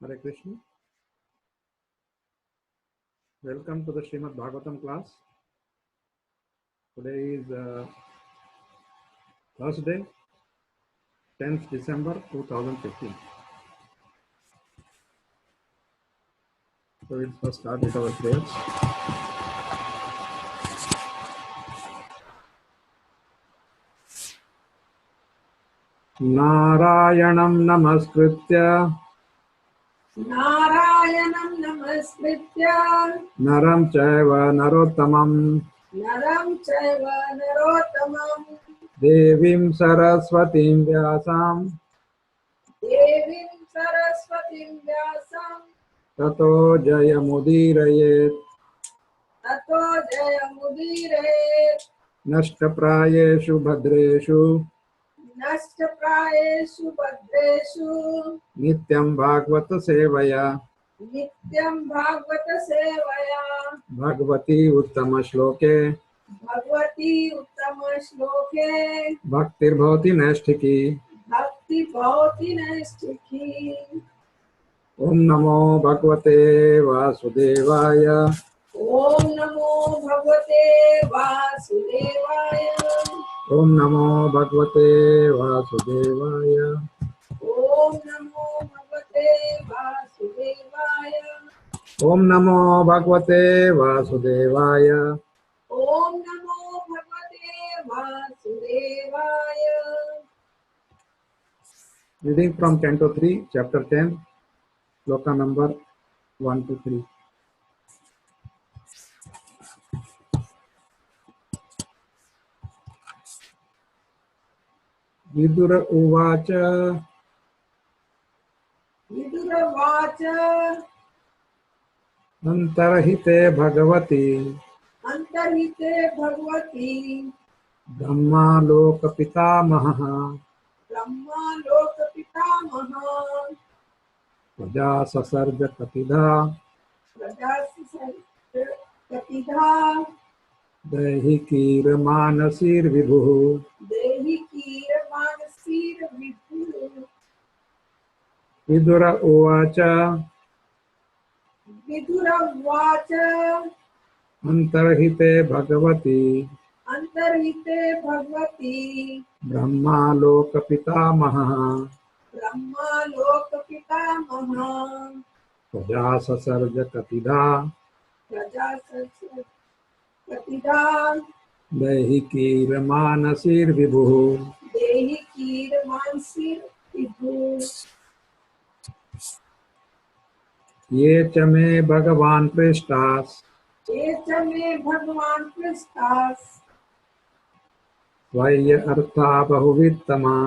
Hare Krishna. Welcome to the Srimad Bhagavatam class. Today is Thursday, 10th December 2015. So we'll first start with our prayers. Narayanam namaskritya Naram chaiva narottamam Devim Saraswatim Vyasam Tato Jayamudiraye Nashtaprayeshu Bhadreshu Nityam Bhagavata Sevaya Bhagavati Uttama Shloke Bhaktir Bhavati Naistiki Om Namo Bhagavate Vasudevaya Om Namo Bhagavate Vasudevaya. Om Namo Bhagavate Vasudevaya Om Namo Bhagavate Vasudevaya. Om Namo Bhagavate Vasudevaya Om Namo Bhagavate Vasudevaya. Reading from Canto 3, Chapter 10, Sloka number 1 to 3. Vidura Uvacha Vidura Vacha Antarahite Bhagavati Antarhite Bhagavati Brahma Loka Pitamaha Brahma Loka Pitamaha Praja Sasarja Katidha Prajasya Katidha Dehikir Manasir Vibhu Dehi Kira Manasir Vibhu. Vidura Uvacha Vidura Vacha Antarahite Bhagavati Antarhite Bhagavati Brahma Loka Pitamaha Brahma Loka Pitamaha Praja Sasarja Katidha Prajasya Katidha Dehikir Manasir Vibhu Dehi Kira Manasir Vibhu. Ye chame Bhagavan Prishtas Checha me Bhagwan Kristas Vaya Artha Bahuvittama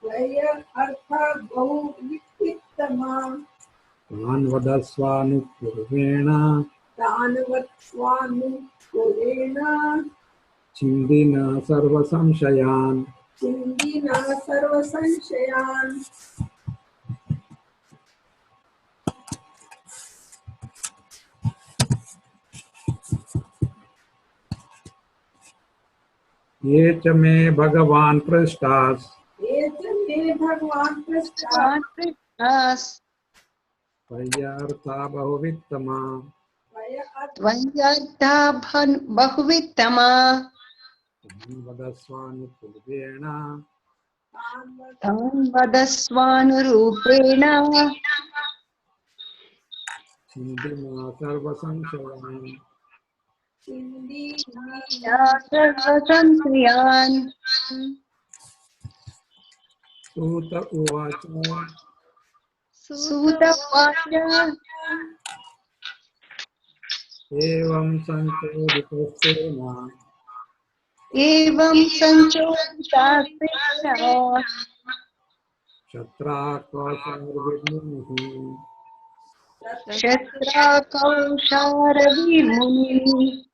Vaya Artha Bahu Vittama Tanvadasvanupurvena Tanvatsvanu Purena Chindina Sarva Samshayan Chindina Sarva Sanshayan. Ye chame Bhagavan Prishtas Checha me Bhagwan Kristas Vaya Artha Bahuvittama Vaya Artha Tvayartha bahuvittama Tanvadasvanupurvena tanvadasvanurupena Chindina Sarva Samshayan Chindina sarvasantriyan. Suta Uvacha Suta vacha Evam Sanchoditastena evam sanchoditastrena Shatra Kausarvidmuhi Shatra kausharavi muni.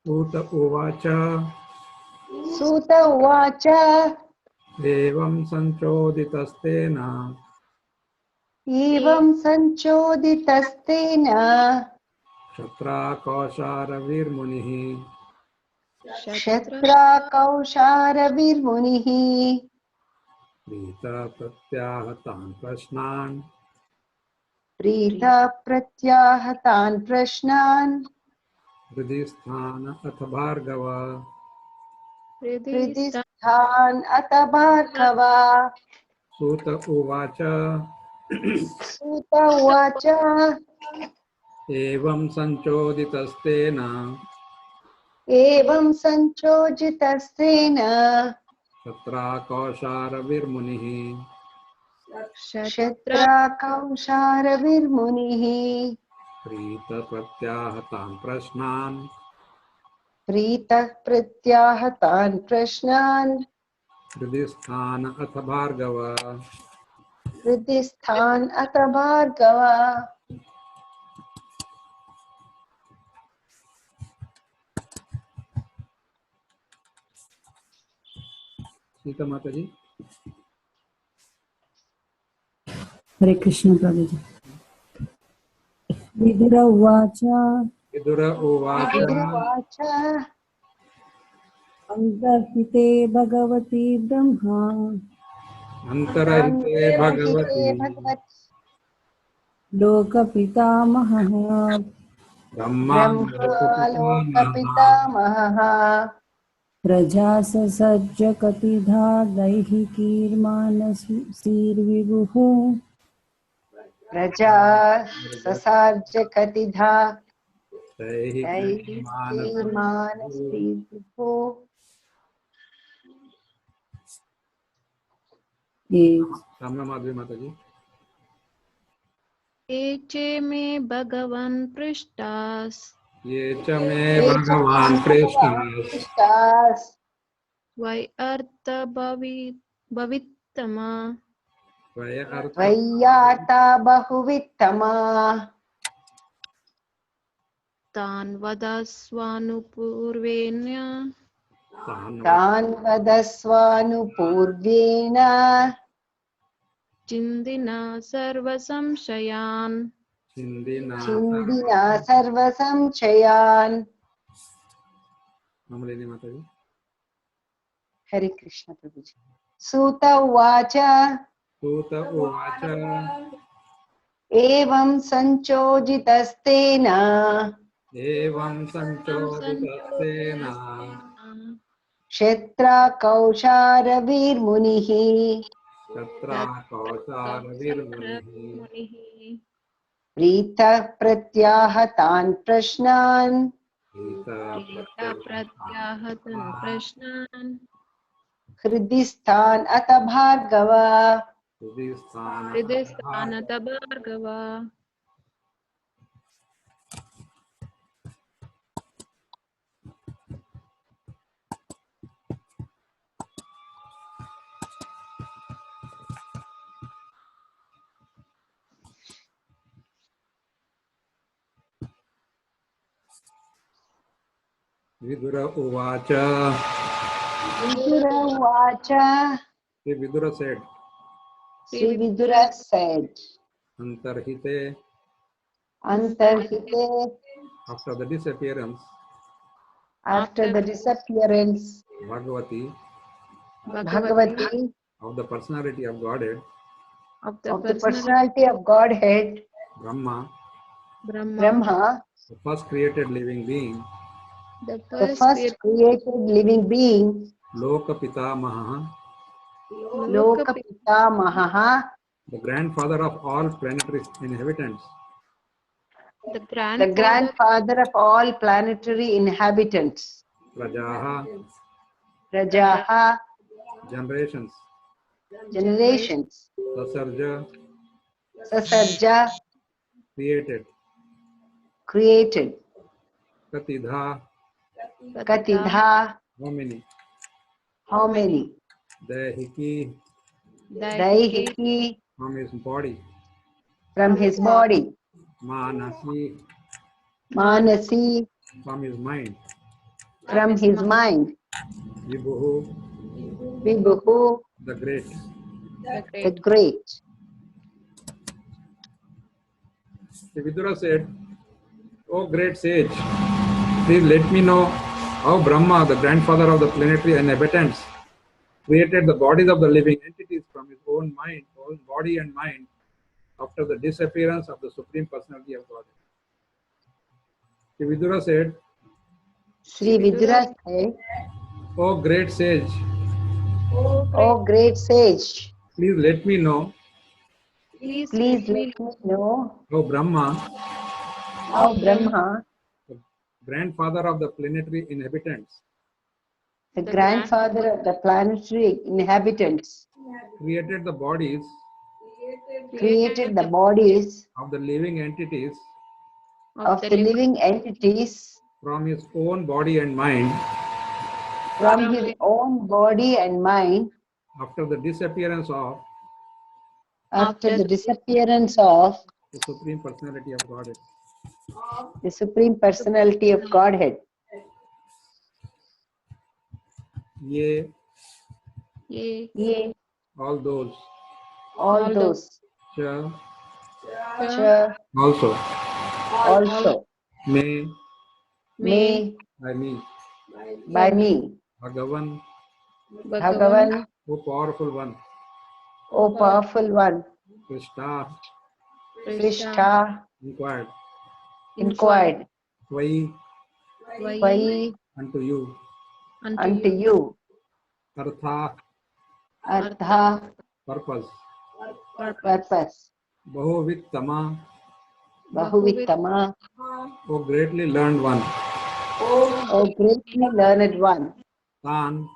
Ut uvacha Suta Uvacha evam sanchoditastena Evam Sanchoditastena Shatra Kausharavir Munihi Shatra Kausharavir Munihi Prita Pratyahatan Prashnan Prita Pratyahatan Prashnan Hridisthana Atha Bhargava Hridisthan Atabhargava Suta Uvacha Suta Uvacha Evam sanchoditastena Evam Sanchojitasena Shatra Kausharavir Munihi Shatra Kausharavir Munihi Prita Pratyahatan Prashnan Prita Pratyahatan Prashnan Hridisthana Atha Bhargava Hridisthan Atabhargava. Sita Mataji. Hare Krishna Prabhuji. Vidura Uvacha Vidura Uvacha Uvacha Antarhite Bhagavati Brahma Antarahite Antarhite Bhagavati Bhagavati Lokapitamaha Brahma Brahma Lokapitamaha Prajasasajja Katidha Daihikirmanasirvivuhu Raja Sasarja Katidha Daihiki Daihikirmanasri Vibhu. Samna Madhvi Mataji. एचे में भगवान पृष्ठास Ye cha me Bhagavan Krishna वै अर्थ भवित्तमा Vaya Artha Vayyata Bahuvittama तान् वदस्वानुपूर्वेण Tan Vadaswanupurvena चिन्दिना सर्वसंशयान् Chindina Chindina Sarvasamchayan. Namalini Mataji. Hare Krishna Prabhuji. Suta Uvacha Suta Uvacha Evam Sanchoditastena Evam Sanchoditastena Kshetra Kausharavir Munihi Shatra Kausharavir Munihi Prita Pratyahatan Prashnan प्रत्याहतन् प्रश्नान् Hridisthan Atabhargava. हृदयस्थानत Bhargava Vidura Uvacha. Vidura Uvacha. Sri Vidura said, Sri Vidura said, Antarhite, Antarhite, after the disappearance, after the disappearance, Bhagavati, Bhagavati, of the personality of Godhead, of of the personality of Godhead, Brahma, Brahma, the first created living being, the first created living being, Lokapitamaha, Lokapitamaha, the grandfather of all planetary inhabitants, the the grandfather of all planetary inhabitants, Prajaha, Rajaha, generations, generations, Sasarja, Sasarja, created, Katidha, Katidha, how many? how many? Daihiki, Daihiki, from his body, from his body, Manasi, Manasi, from his mind, from his mind. Vibhuhu, Vibhuhu, the great. the great. The Vidura said, "O great sage, please let me know how Brahma, the grandfather of the planetary inhabitants, created the bodies of the living entities from his own mind, own body and mind, after the disappearance of the Supreme Personality of God." The Vidura said, Sri Vidura said, "O great sage, O great sage, please let me know Please please let me let me know how Brahma, how Brahma, the grandfather of the planetary inhabitants, the grandfather of the planetary inhabitants, created the bodies created the bodies of the living entities of the living entities from his own body and mind from his own body and mind after the disappearance of after the disappearance of the Supreme Personality of Godhead. the Supreme Personality of Godhead. Ye, Ye, Ye, all those, all those, cha, cha, also, also, may, may, by me, by me, Bhagavan, Bhagavan, O powerful one, O powerful one, Krishna, Krishna, inquired, inquired, Vai, why unto you, unto you, Artha, Artha, purpose, purpose, Bahuvittama, Bahuvittama, O greatly learned one, O greatly learned one, Tan,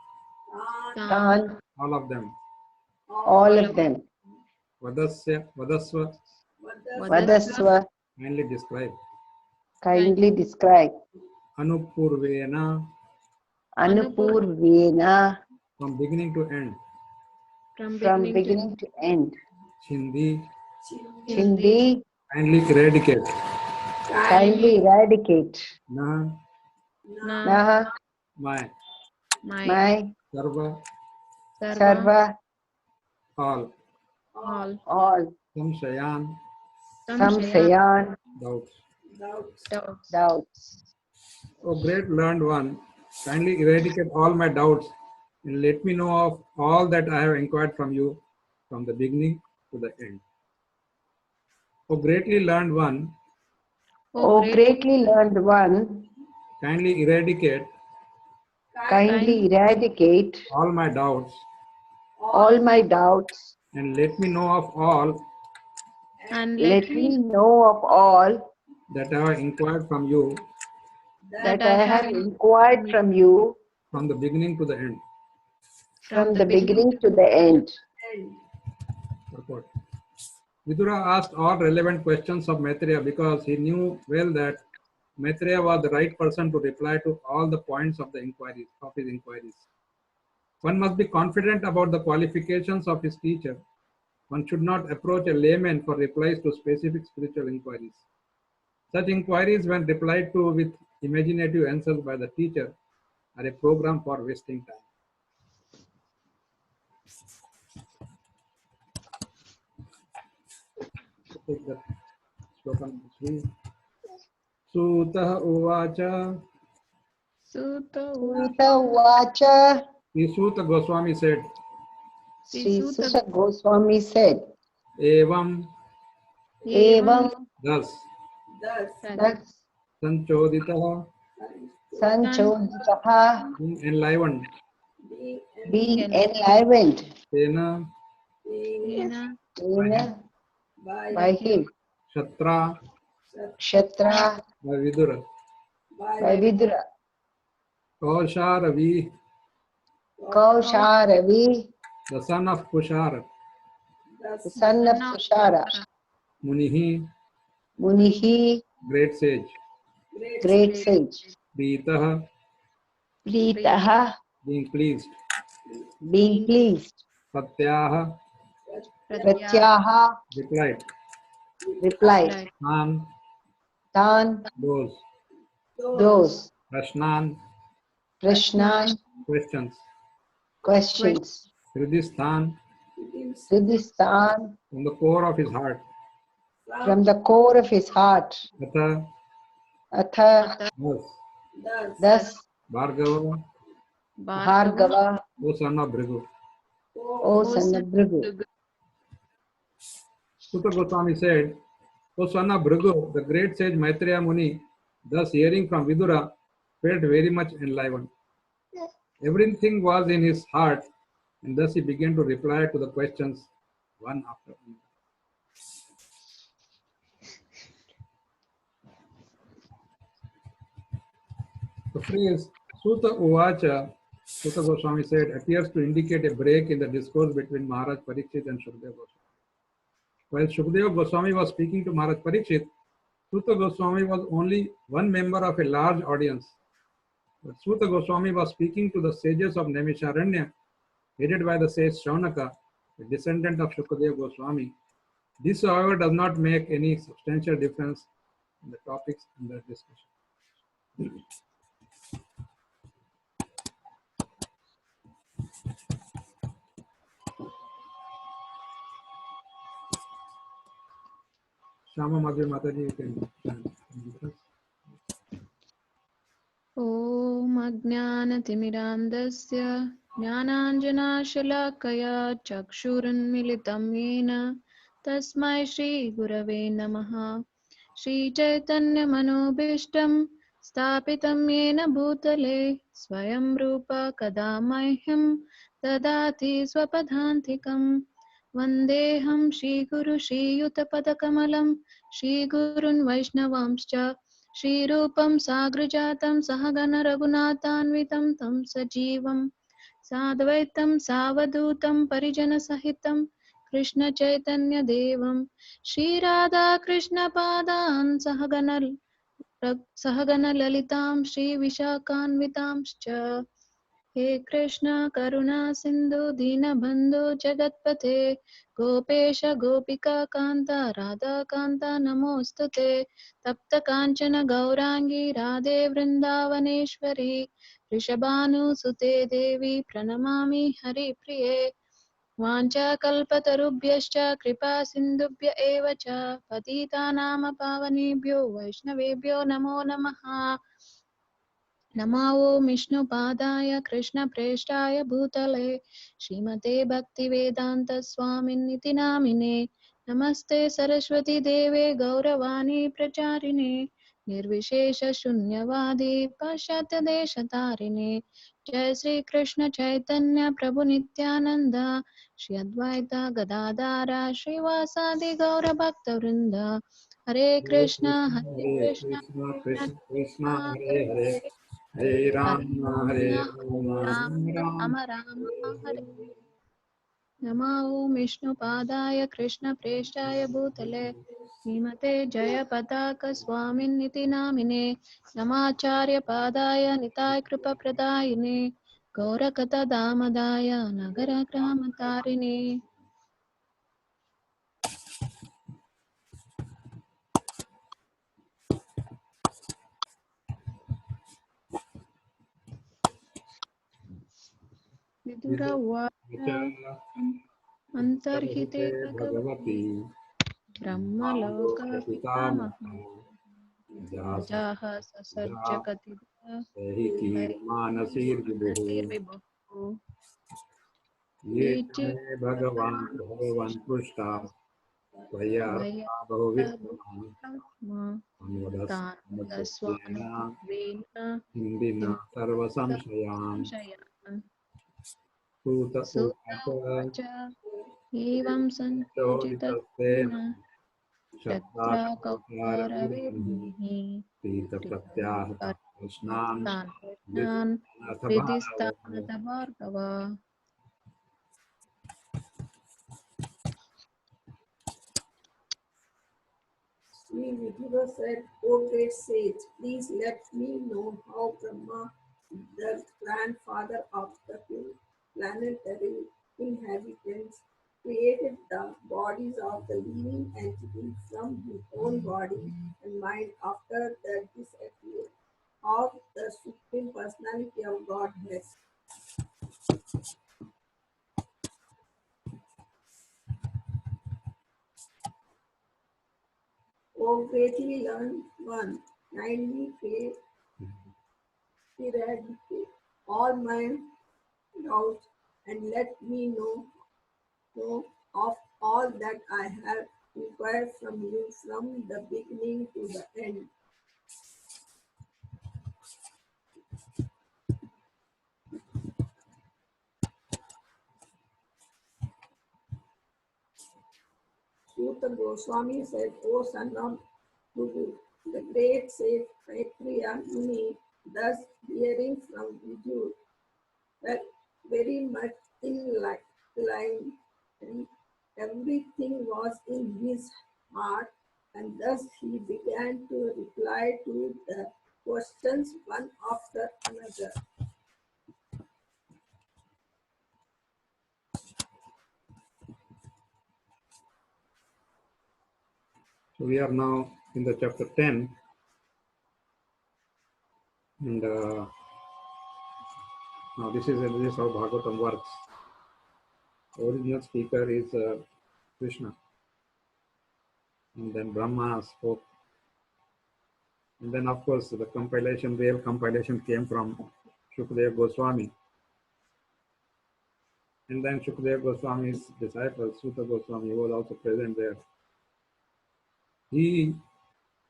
Tan, all of them, all of them, Vadasva, Vadasva, kindly describe, kindly describe, Anupurvena, Anupurvena, from beginning to end, from beginning to end, Chindi, Chindi, kindly eradicate, kindly eradicate, Na, Naha, my, my, Sarva, Sarva, all, all, Samshayan, Samsayan, doubts. doubts. O great learned one, kindly eradicate all my doubts and let me know of all that I have inquired from you from the beginning to the end. O greatly learned one, O greatly learned one, kindly eradicate kindly eradicate all my doubts all my doubts. and let me know of all and Let me know of all that I have inquired from you that I have inquired from you from the beginning to the end. from the beginning to the end. Purport. Vidura asked all relevant questions of Maitreya because he knew well that Maitreya was the right person to reply to all the points of his inquiries. One must be confident about the qualifications of his teacher. One should not approach a layman for replies to specific spiritual inquiries. Such inquiries, when replied to with imaginative answers by the teacher, are a program for wasting time. Take that sloka number 3. Sutah Uvacha. Sutta Sutta Uvacha, The Suta Goswami said, Sri Suta Goswami said, Evam, Evam, thus, thus, Sanchoditaha, Sanchoditaha, being enlivened, being enlivened, Tena, Tena, by him, Shatra, Kshatra, by Vidura, by Vidura, Kausharavi, Kausharavi, the son of Kushara, the son of Kushara, Munihi, Munihi, great sage, great sage, Pritaha, Pritaha, being pleased, being pleased, Satyaha, Pratyaha, replied, replied, Tan, Tan, those, those, Prashnan, Prashna, questions. questions. Hridisthan, Hridistan, from the core of his heart. from the core of his heart. Atha, Atha, thus. thus, Bhargava, Bhargava, O son of Bhrigu. O son of Bhrigu. Suta Goswami said, O son of Bhrigu, the great sage Maitreya Muni, thus hearing from Vidura, felt very much enlivened. Everything was in his heart, and thus he began to reply to the questions one after another. The phrase Suta Uvacha, Suta Goswami said, appears to indicate a break in the discourse between Maharaj Parikshit and Shukadeva Goswami. While Shukadeva Goswami was speaking to Maharaj Parikshit, Suta Goswami was only one member of a large audience. But Suta Goswami was speaking to the sages of Naimisharanya, headed by the sage Shaunaka, a descendant of Shukadeva Goswami. This, however, does not make any substantial difference in the topics under discussion. Shama Madhuri Mataji, you can. ॐ अज्ञानतिमिरान्धस्य ज्ञानाञ्जनाशलाकया चक्षुरुन्मिलितं येन तस्मै श्रीगुरवे नमः। श्रीचैतन्यमनोभीष्टं स्थापितं येन भूतले स्वयं रूप कदा मह्यं ददाति स्वपदान्तिकम्। वन्देऽहं श्रीगुरु श्रीयुतपदकमलं श्रीगुरून् वैष्णवांश्च श्रीरूपं साग्रजातं सहगण रघुनाथान्वितं तं सजीवं साद्वैतं सावधूतं परिजनसहितं कृष्णचैतन्यदेवं श्रीराधाकृष्णपादान् सहगण श्रीविशाखान्वितांश्च। हे कृष्ण करुणा सिन्धु दीनबन्धु जगत्पते गोपेश गोपिका कान्ता राधा कान्ता नमोऽस्तुते। तप्त काञ्चन गौराङ्गी राधे वृन्दावनेश्वरी वृषभानुसुते देवी प्रणमामि हरिप्रिये। वाञ्छाकल्पतरुभ्यश्च कृपा सिन्धुभ्य एव च पतितानां पावनेभ्यो वैष्णवेभ्यो नमो नमः। नमो विष्णुपादाय कृष्णप्रेष्ठाय भूतले श्रीमते भक्तिवेदान्त स्वामिन्निति नामिने। नमस्ते सरस्वती देवे गौरवाणी प्रचारिणे निर्विशेष शून्यवादी पाश्चात्य देशतारिणे। जय श्री कृष्ण चैतन्य प्रभु नित्यानंद श्री अद्वैत गदाधर श्रीवासादि गौर भक्तवृंद। हरे कृष्ण कृष्ण Krishna Krishna, हरे Hare Hare, Hare Ram, Hare Ram, Ram Ram Ram. Ram Ram हरे। नमो विष्णुपादाय कृष्णप्रेष्ठाय भूतले श्रीमते जयपताक स्वामिन्निति नामिने। नमाचार्यपादाय निताय कृपप्रदायिने गौरकथादामदाय नगरग्रामतारिणे। विदुर उवाच अन्तर्हिते भगवति ब्रह्मलोकपितामह जाः ससर्ज कथितः मानसीर्विभुः। ये ये च मे भगवान् भगवान् पृष्ठा त्वया बहुविधम् तान्वदस्वानुभवेन हिन्दिना सर्वसंशयान् संशयान्। सूत सुत उवाच उवाच एवं चोदितस्तेन सञ्चितेन तत्र कौरवेर्मुनिः प्रीतप्रत्याहतः कृष्णान् तान् प्रश्नान् अथ हृदिस्थानत Bhargava. Sri Vidura said, O great sage, please let me know how Brahma, the grandfather of the planetary inhabitants, created the bodies of the living entities from his own body and mind after their disappearance. How the Supreme Personality of Godhead. O greatly learned one, kindly eradicate all my doubts and let me know of all that I have inquired from you from the beginning to the end. Suta Goswami said, O son of Guru, the great sage Maitreya Muni, thus hearing from Vidura, were very much in line. Everything was in his heart, and thus he began to reply to the questions one after another. So we are now in the chapter 10, and now this is how Bhagavatam works. The original speaker is Krishna, and then Brahma spoke, and then of course the real compilation came from Shukadeva Goswami, and then Shukadeva Goswami's disciple Suta Goswami was also present there. He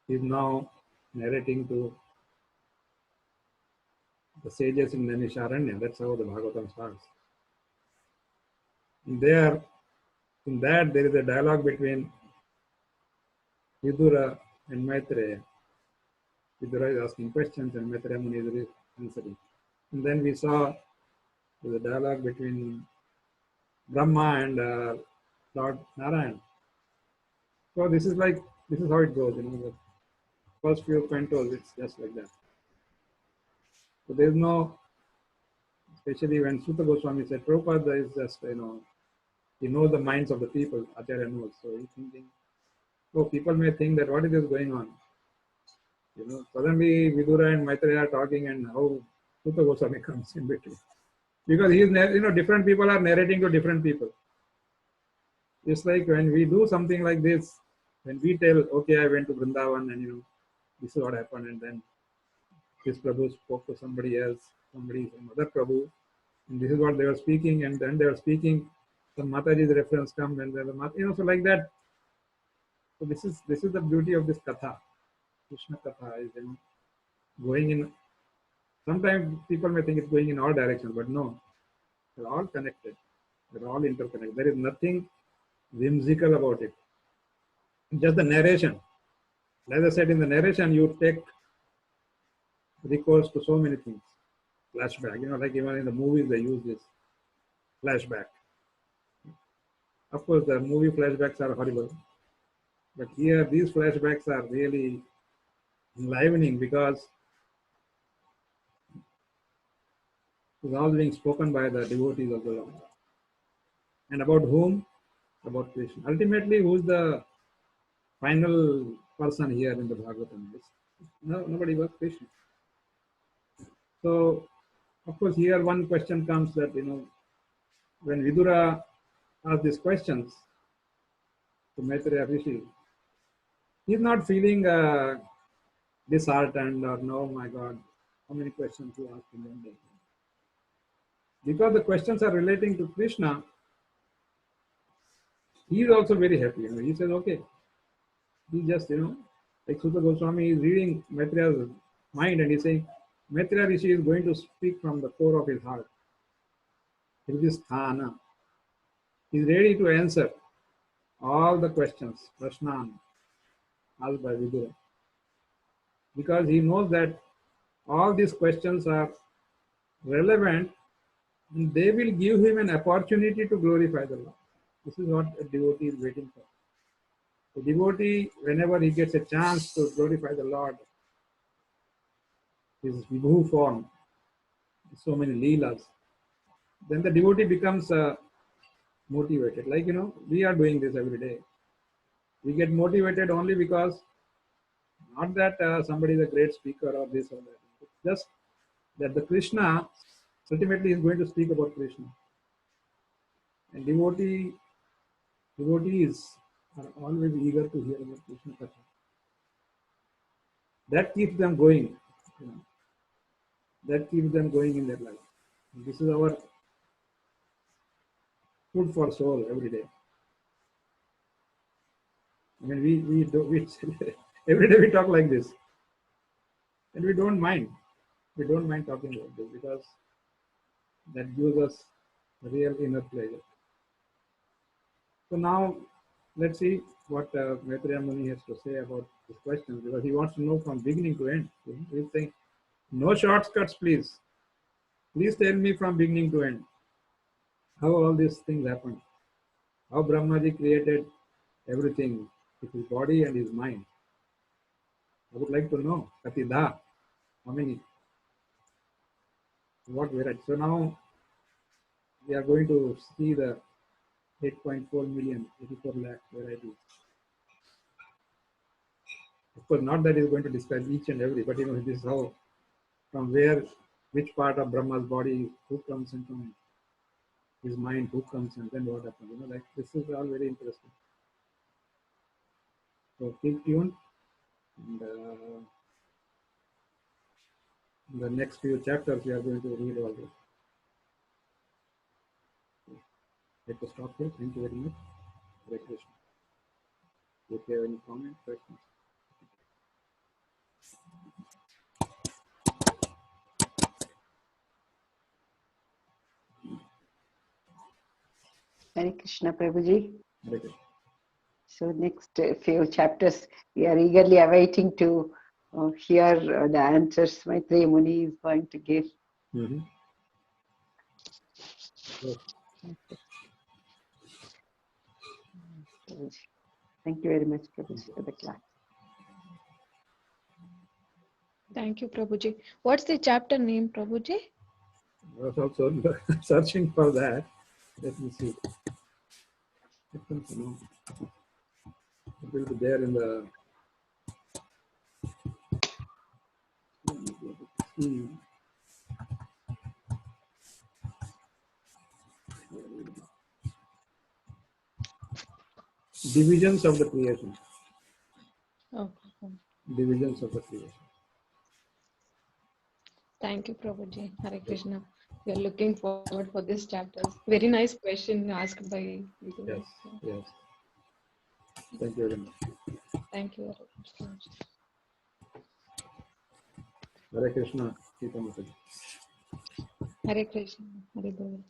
is now narrating to the sages in Nanisharanya. That's how the Bhagavatam starts. And there, in that, there is a dialogue between Vidura and Maitreya. Vidura is asking questions and Maitreya Muni is answering. And then we saw the dialogue between Brahma and Lord Narayan. So this is how it goes. The first few cantos, it's just like that. So there is no, especially when Sutta Goswami said, Prabhupada is just, he knows the minds of the people, Acharya knows. So he's thinking, oh, people may think that what is this going on? Suddenly Vidura and Maitreya are talking and how Sutta Goswami comes in between. Because different people are narrating to different people. It's like when we do something like this, when we tell, okay, I went to Vrindavan and this is what happened, and then this Prabhu spoke to somebody else, some other Prabhu, and this is what they were speaking, and then they were speaking, some Mataji's reference come, and then so like that. So this is the beauty of this katha. Krishna katha is going in. Sometimes people may think it's going in all directions, but no, they're all connected. They're all interconnected. There is nothing whimsical about it. Just the narration. As I said, in the narration, you take recourse to so many things. Flashback, like even in the movies, they use this flashback. Of course, the movie flashbacks are horrible. But here, these flashbacks are really enlivening because it's all being spoken by the devotees of the Lord. And about whom? About Krishna. Ultimately, who's the final person here in the Bhagavatam? Nobody but Krishna. So, of course, here one question comes that, when Vidura asked these questions to Maitreya Rishi, he's not feeling disheartened or, no, my God, how many questions you asked in one day. Because the questions are relating to Krishna, he is also very happy. He says, okay, he just, like Sutta Goswami is reading Maitreya's mind and he's saying, Maitreya Rishi is going to speak from the core of his heart. In this sthana, he's ready to answer all the questions, prashnan, asked by Vidura. Because he knows that all these questions are relevant and they will give him an opportunity to glorify the Lord. This is what a devotee is waiting for. The devotee, whenever he gets a chance to glorify the Lord, his vibhu form, so many leelas, then the devotee becomes motivated. Like, we are doing this every day. We get motivated only because, not that somebody is a great speaker or this or that. It's just that the Krishna ultimately is going to speak about Krishna. And devotees are always eager to hear about Krishna Katha. That keeps them going. You know, that keeps them going in their life. And this is our food for soul every day. I mean, we every day we talk like this, and we don't mind. We don't mind talking about this because that gives us real inner pleasure. So now, let's see what Maitreya Muni has to say about this question, because he wants to know from beginning to end. He's saying, no shortcuts, please. Please tell me from beginning to end how all these things happened. How Brahmaji created everything with his body and his mind. I would like to know. Katidha, how many? What variety? So now we are going to see the 8.4 million, 84 lakh varieties. Of course, not that he's going to describe each and every, but this is how, from where, which part of Brahma's body, who comes into his mind, who comes, and then what happens. Like this is all very interesting. So keep tuned. And in the next few chapters, we are going to read all this. Let us stop here. Thank you very much. Hare Krishna. If you have any comments, questions. Hare Krishna, Prabhuji. Hare Krishna. So next few chapters, we are eagerly awaiting to hear the answers Maitreya Muni is going to give. Mhm. Yes. Thank you very much, Prabhuji, for the class. Thank you, Prabhuji. What's the chapter name, Prabhuji? I was also searching for that. Let me see. It will be there in the. Divisions of the creation. Okay. Divisions of the creation. Thank you, Prabhuji. Hare Krishna. We are looking forward for this chapter. Very nice question asked by Vidura. Yes, yes. Thank you very much. Thank you very much. Hare Krishna. Keep on. Hare Krishna. Hare Bol.